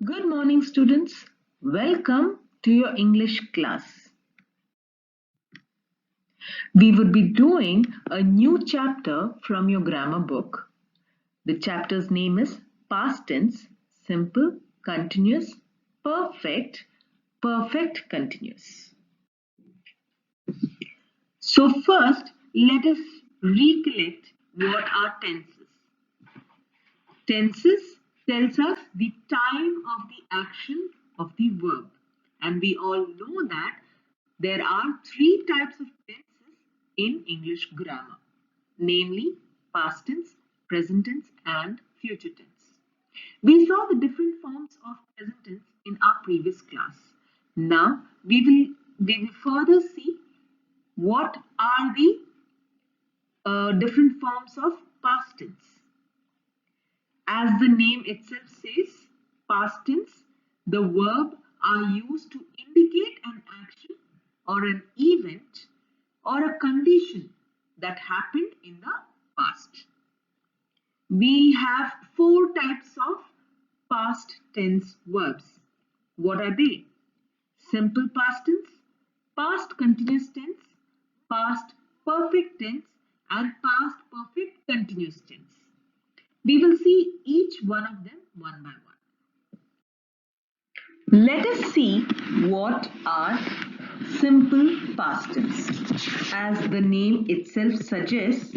Good morning, students. Welcome to your English class. We would be doing a new chapter from your grammar book. The chapter's name is Past Tense, Simple, Continuous, Perfect, Perfect Continuous. So, first, let us recollect what are tenses. Tenses tells us the time of the action of the verb. And we all know that there are three types of tenses in English grammar, namely past tense, present tense, and future tense. We saw the different forms of present tense in our previous class. Now we will further see what are the different forms of past tense. As the name itself says, past tense, the verb are used to indicate an action or an event or a condition that happened in the past. We have four types of past tense verbs. What are they? Simple past tense, past continuous tense, past perfect tense, and past perfect continuous tense. We will see each one of them one by one. Let us see what are simple past tense. As the name itself suggests,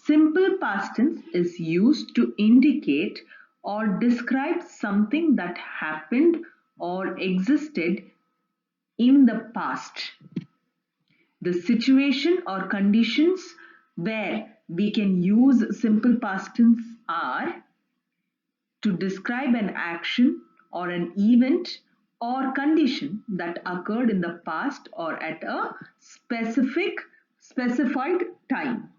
simple past tense is used to indicate or describe something that happened or existed in the past. The situation or conditions where we can use simple past tense are to describe an action or an event or condition that occurred in the past or at a specified time.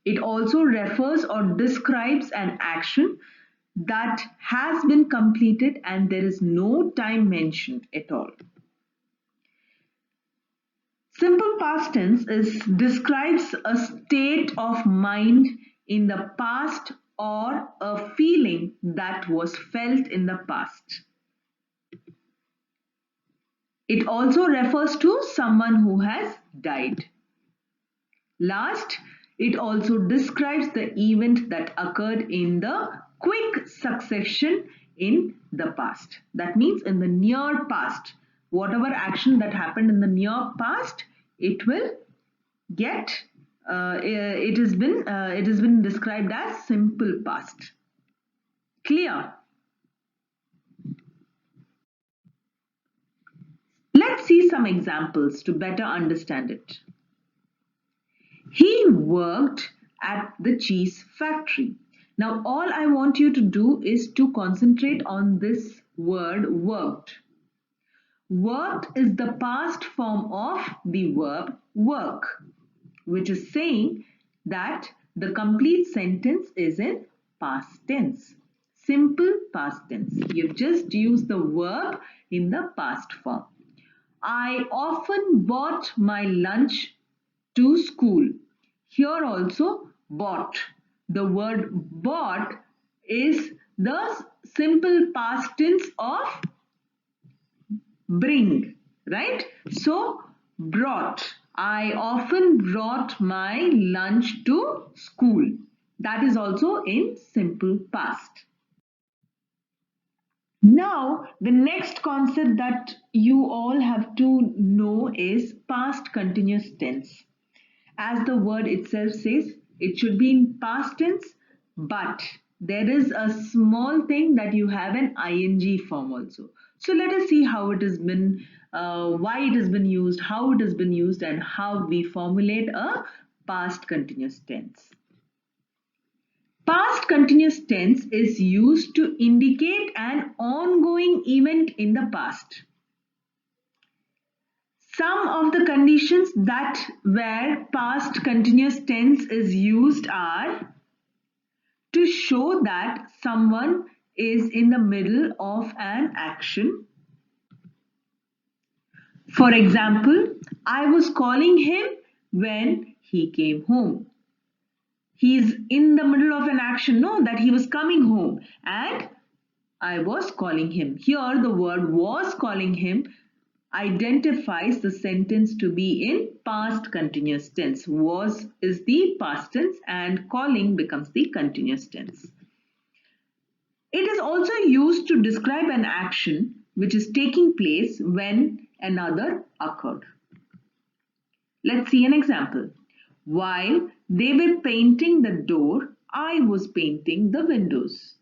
It also refers or describes an action that has been completed and there is no time mentioned at all. Simple past tense describes a state of mind in the past or a feeling that was felt in the past. It also refers to someone who has died. Last, it also describes the event that occurred in the quick succession in the past. That means in the near past. Whatever action that happened in the near past, it will get it has been described as simple past. Clear? Let's see some examples to better understand it. He worked at the cheese factory. Now all I want you to do is to concentrate on this word worked. Worked is the past form of the verb work, which is saying that the complete sentence is in past tense. Simple past tense. You've just used the verb in the past form. I often bought my lunch to school. Here also bought. The word bought is the simple past tense of bring, right? So brought. I often brought my lunch to school. That is also in simple past. Now, the next concept that you all have to know is past continuous tense. As the word itself says, it should be in past tense, but there is a small thing that you have an ing form also. So let us see how it has been, why it has been used, how it has been used, and how we formulate a past continuous tense. Past continuous tense is used to indicate an ongoing event in the past. Some of the conditions that where past continuous tense is used are to show that someone is in the middle of an action. For example, I was calling him when he came home. He is in the middle of an action, no, that he was coming home, and I was calling him. Here the word was calling him identifies the sentence to be in past continuous tense. Was is the past tense and calling becomes the continuous tense. It is also used to describe an action which is taking place when another occurred. Let's see an example. While they were painting the door, I was painting the windows.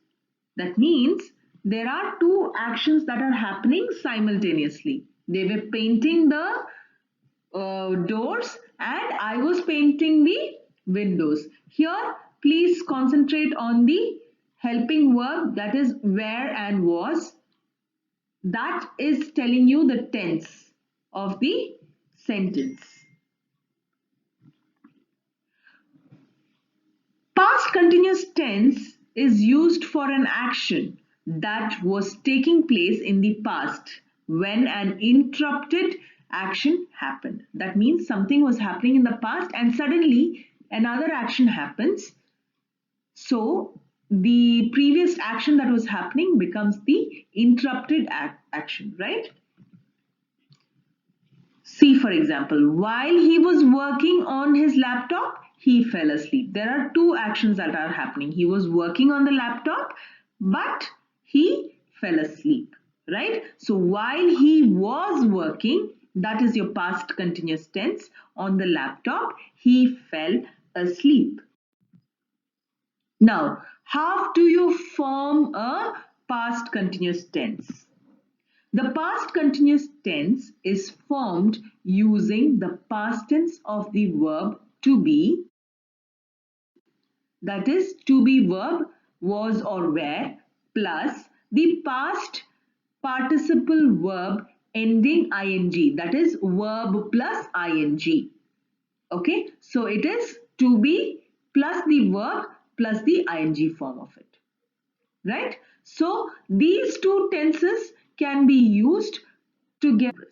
That means there are two actions that are happening simultaneously. They were painting the doors and I was painting the windows. Here, please concentrate on the helping verb, that is were and was. That is telling you the tense of the sentence. Past continuous tense is used for an action that was taking place in the past when an interrupted action happened. That means something was happening in the past and suddenly another action happens. So the previous action that was happening becomes the interrupted action, right? See, for example, while he was working on his laptop, he fell asleep. There are two actions that are happening. He was working on the laptop, but he fell asleep, right? So while he was working, that is your past continuous tense, on the laptop, he fell asleep. Now, how do you form a past continuous tense? The past continuous tense is formed using the past tense of the verb to be, that is to be verb was or were, plus the past participle verb ending ing, that is verb plus ing. Okay, so it is to be plus the verb plus the ing form of it, right? So these two tenses can be used together.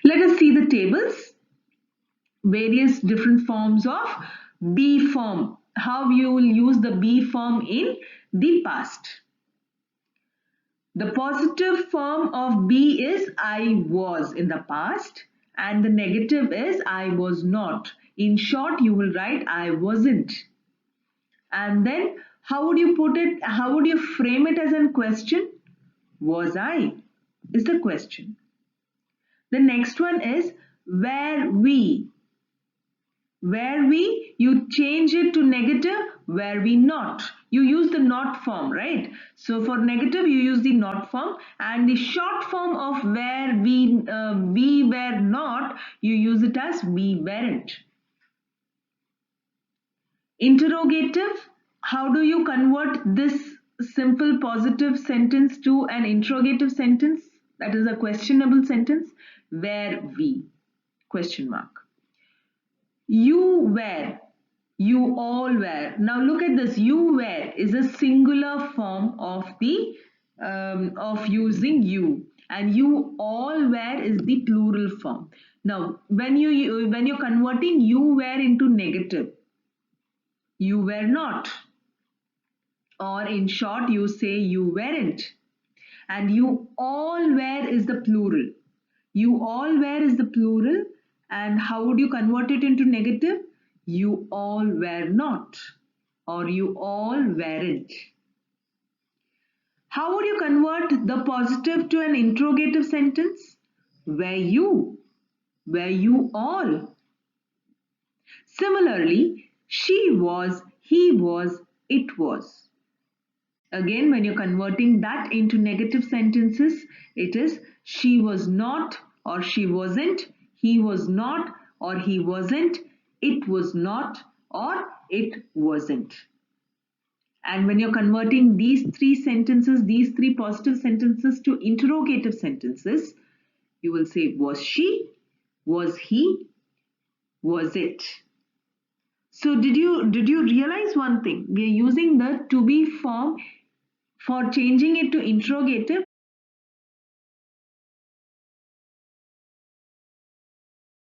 Let us see the tables, various different forms of be form, how you will use the be form in the past. The positive form of be is I was in the past and the negative is I was not. In short, you will write I wasn't. And then how would you put it, how would you frame it as a question? Was I is the question. The next one is were we. Were we, you change it to negative, were we not. You use the not form, right? So for negative, you use the not form, and the short form of where we were not, you use it as we weren't. Interrogative, how do you convert this simple positive sentence to an interrogative sentence? That is a questionable sentence. Were we? Question mark. You were, you all were. Now look at this. You were is a singular form of the of using you, and you all were is the plural form. Now when you're converting you were into negative, you were not, or in short you say you weren't, and you all were is the plural. You all were is the plural, and how would you convert it into negative? You all were not, or you all weren't. How would you convert the positive to an interrogative sentence? Were you? Were you all? Similarly, she was, he was, it was. Again, when you're converting that into negative sentences, it is she was not or she wasn't, he was not or he wasn't, it was not or it wasn't. And when you're converting these three sentences, these three positive sentences to interrogative sentences, you will say was she, was he, was it. So did you realize one thing? We are using the to be form for changing it to interrogative,